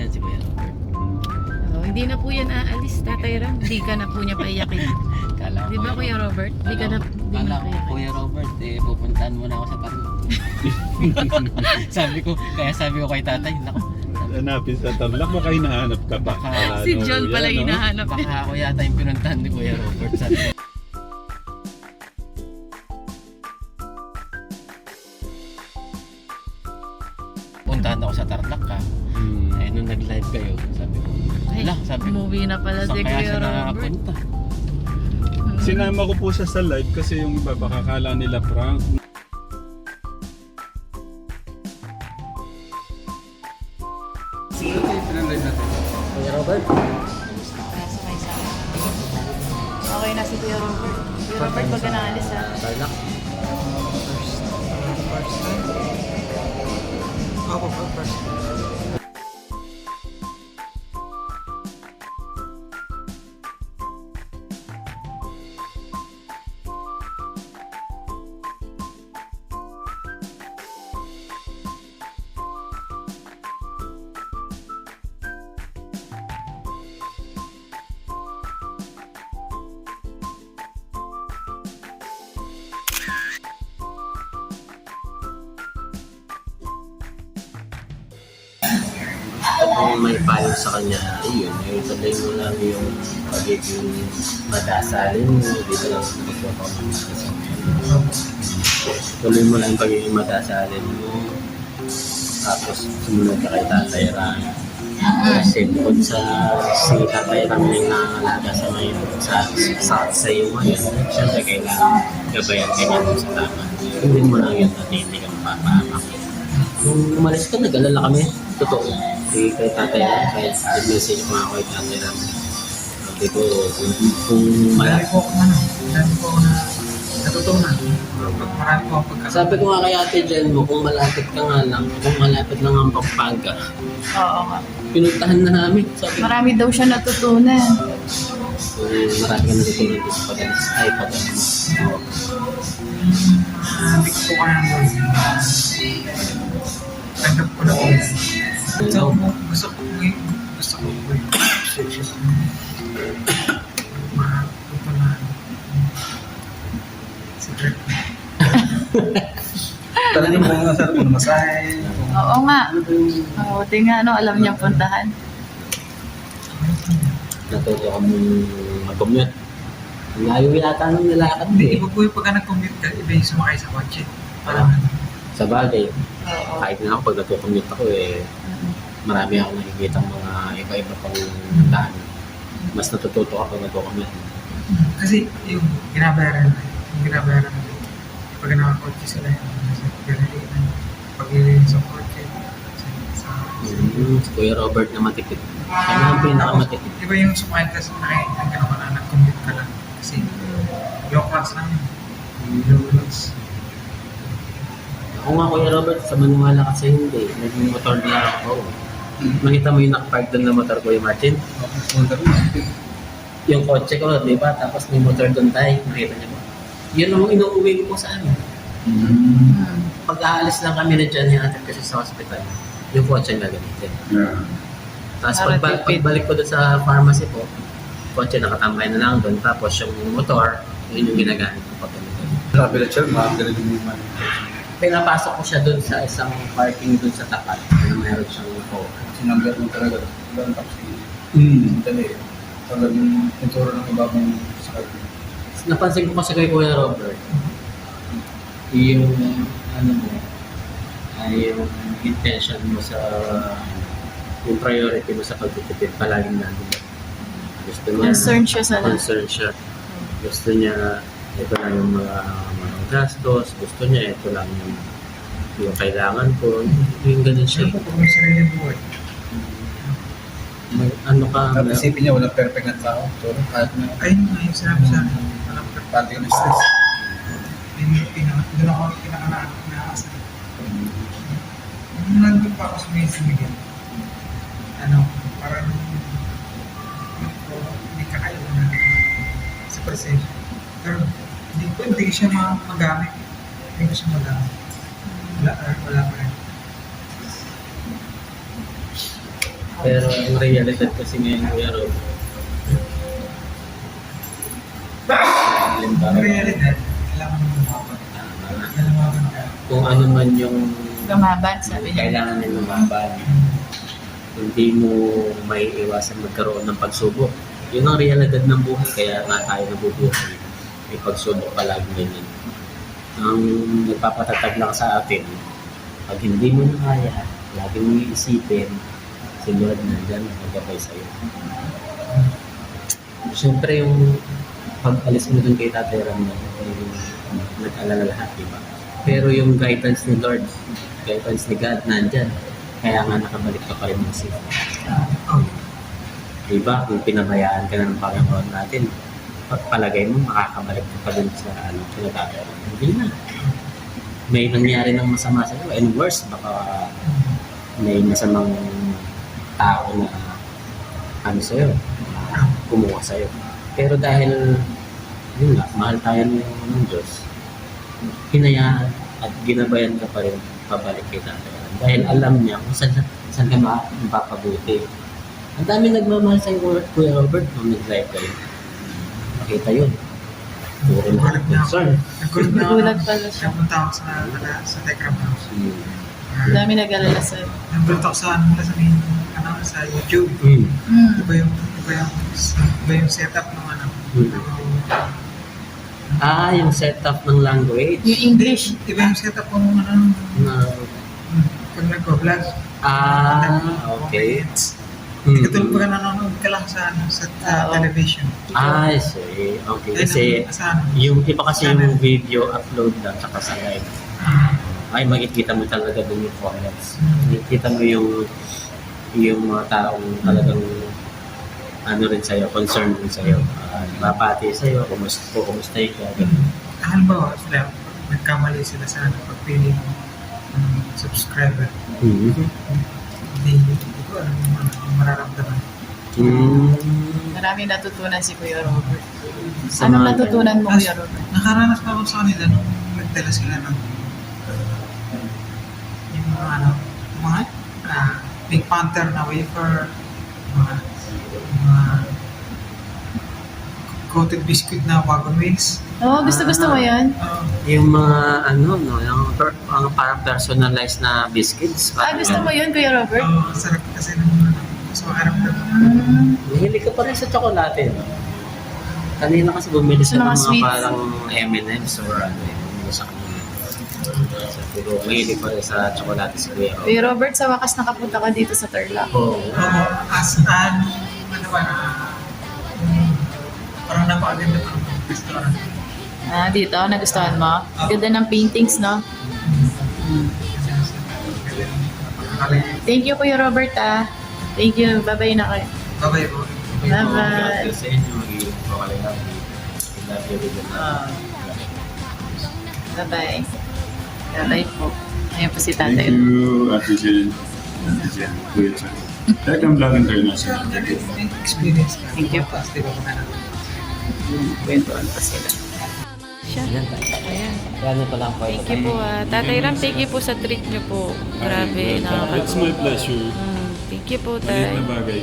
dyan si Kuya Robert. Oh, hindi na po yan aalis, Tatay Ram. Hindi ka na po niya paiyakin. Kala ko Di ba, Kuya Robert? Di ka na Kala ko, paiyakin. Kuya Robert, pupuntahan muna ako sa Tarlac. sabi ko kay tatay, naku, Hanapin sa Tarlac, baka hinahanap ka pa. Baka- Si John pala Yan, no? hinahanap niya. baka ako yata yung pinuntahan ni Kuya Robert. Sabi ko, puntahan ako sa Tarlac ka. Eh, nung nag-live kayo, sabi ko, Ay, sabi ko, umuwi na pala saan si kaya Kuya siya Robert. nakakapunta? Sinama ko po siya sa live kasi yung iba baka kala nila prank. Kuya Robert? Okay na si Kuya Robert. Kuya Robert, wag ka na alis ha. Tarlac? Kung may payo sa kanya, ayun, tuloy mo lang yung pagiging madasalin mo, dito lang sa pagpapamahal. Tuloy mo lang yung pagiging madasalin mo, tapos sumunod ka kay Tatay Ram. Kasi bukod sa si Tatay Ram na yung nangangalaga sa ngayon, sa iyo ngayon, siyempre kailangan gabayan ka niya sa tama. Hindi mo lang yun natin kang papahamak. Nung umalis ka, nag-alala kami. Totoo. Kay Tatay Ram, kahit nag-message ko ako kay Tatay Ram. Sabi ko, kung Marami po ako na natutunan. Marami po ako pagkakataon. sabi ko nga kay Ate Jen mo, kung malapit ka nga lang, kung malapit lang ang Pampanga, Oo nga. pinuntahan na namin. Sabi ko, Marami daw siya natutunan. kung marami ka natutunan dito sa pag-alis, ay pag-alis. Hindi ko po kaya mo. Tanggap ko na po. So, gusto ko po yung matutunan. Secret. Talaga po nga sa kung masahe. Oo nga. Buti nga, no, alam niyang puntahan. Natuto kami mag-commute. Ang layo yata nung nilakad Hindi eh. ko po yung pagka nag-commute ka, iba yung sumakay sa kotse. Parang Sa bagay, Oo. kahit nga ako pag nagko-commute ako marami akong nakikita mga iba-iba pang daan. Mas natututo ako pag nagko-commute. kasi yung ginabayaran pag nakakotse sila yung pag-ilim sa kotse sa Si Kuya Robert na matipid. Siya na ang pinakamatipid. iba yung sumakay ka sa nakikita ka naman na nag-commute ka lang kasi low class lang yun low class. Ako nga Kuya Robert, sa maniwala kasi hindi. Naging motor na ako. Nakita mo yung nakapark doon na motor Kuya Martin? Yung kotse ko, di ba? Tapos may motor doon tayo. Nakita niyo ba? Yun ang inuuwi ko po sa amin. Pag aalis lang kami na dyan, hinatid kasi sa hospital. Yung kotse na gamitin. Tapos Para tipid. pagbalik ko doon sa pharmacy po, kotse nakatambay na lang doon. Tapos yung motor, yun yung ginagamit ko pag ganito. Sabi na siya, makagaling yung man. Pinapasok ko siya doon sa isang parking doon sa tapat na mayroon siyang po. Sinanggat mo talaga. Walang taxi. Dali. Talagang ituro ng ibabang sakit. Napansin ko kasi kay Kuya Robert, yung ano mo, ay yung intention mo sa yung priority mo sa pagtitipid palaging nandun. Gusto niya, Concerned siya sa lahat. concerned siya. Gusto niya, ito lang yung mga gastos. Gusto niya, ito lang yung kailangan ko. Yung ganun siya. Siyempre po kung may sarili buhay Ano ka, Tapos isipin niya, walang perfect na tao. So, kahit na, ayun nga yung sinabi sa akin walang pati ka na stress. doon ako pinaka-nakakasal. Nung nandun pa ako sa Mason Miguel, parang hindi kakayo na sa presensya. Pero hindi ko siya magamit. Hindi ko siya magamit. Wala pa rin. Pero ang realidad kasi ngayon, Kuya Rob, Ang realidad, kailangan mo lumaban. Kailangan lumaban ka. kung ano man yung Lumaban, sabi niya. kailangan ng lumaban, hindi mo may iwasan magkaroon ng pagsubok. Yun ang realidad ng buhay, kaya nga tayo nabubuhay. May pagsubok palagi ganyan. Ang nagpapatatag lang sa atin, pag hindi mo na kaya, lagi mo iisipin, si Lord nandyan, magagabay sa'yo. Siyempre yung pag-alis mo dun kay Tatay Ram, yung nag-alala lahat, di ba? Pero yung guidance ni Lord, guidance ni God, nandyan. Kaya nga nakabalik ka pa rin ng safe. Oh, Di ba? Kung pinabayaan ka na ng Panginoon natin, palagay mo makakabalik ka pa din sa Tatay Ram. Hindi na. May nangyari ng masama sa'yo, and worse, baka may masamang tao na sa'yo, kumuha sa'yo. Pero dahil, yun nga, mahal tayo ng Diyos, hinayaan at ginabayan ka pa rin pabalik kay Tatay Ram. Dahil alam niya kung saan ka mapapabuti. Ang dami nagmamahal sa'yo, Kuya Robert, nung nag-live kayo. Nakita yun. Puro lahat concern. Nagulat pala siya. Napunta ako sa Tekram House. Ang dami nag-alala sa'yo. Nagulat ako sa sa YouTube. Iba yung setup ng Yung setup ng language. Yung English. Iba yung setup ng pag nag-vlog. Okay. Hindi katulad pag nanonood ka lang sa television. I see. Okay. Kasi yung iba kasi yung video upload lang saka sa live. Ay, makikita mo talaga dun yung comments. Makikita mo yung mga taong talagang rin sa'yo, concerned rin sa'yo. Mapati sa'yo, kumusta ka. Halimbawa, sila, nagkamali sila sa pagpili ng subscriber. Hindi ko alam yung mararamdaman. Marami natutunan si Kuya Robert. Sa Anong mga natutunan mo, Kuya Robert? Nakaranas na ako sa kanila nung nagdala sila ng yung mga Pink Panther na wafer, mga coated biscuit na wagon wheels. Oo, gusto mo yan? Yung mga yung parang personalized na biscuits. Gusto mo yun, Kuya Robert? Sarap kasi ng mas makaramdam. Mahilig ka pa rin sa tsokolate, no? Kanina kasi bumili Sa sa mga mga sweets. parang M&M's or bumili sa kanila. Pero mahilig pa rin sa tsokolate si Kuya Rob. Kuya Robert, sa wakas nakapunta ka dito sa Tarlac. Oo. Parang napakaganda pa ng restaurant. Dito, nagustuhan mo? Ganda ng paintings, no? Thank you, Kuya Robert, Thank you. Bye-bye na kayo. Bye-bye po. Bye-bye. God bless sa inyo. Mag-iingat po kayo lang. I love you with Bye-bye. Bye-bye po. Ayan po si Thank Tatay. you, Ate Jen. Ate Jen, Kuya Jen. Tekram Vlog International. Experience ka. Thank you po. Positive ako na. Kwentuhan pa sila. Siya. Ayan. Ayan. Gano'n pa lang po. Thank you po. Tatay Ram, thank you po sa treat niyo po. Grabe, It's my pleasure. Thank you po, Maliit Tay. na bagay.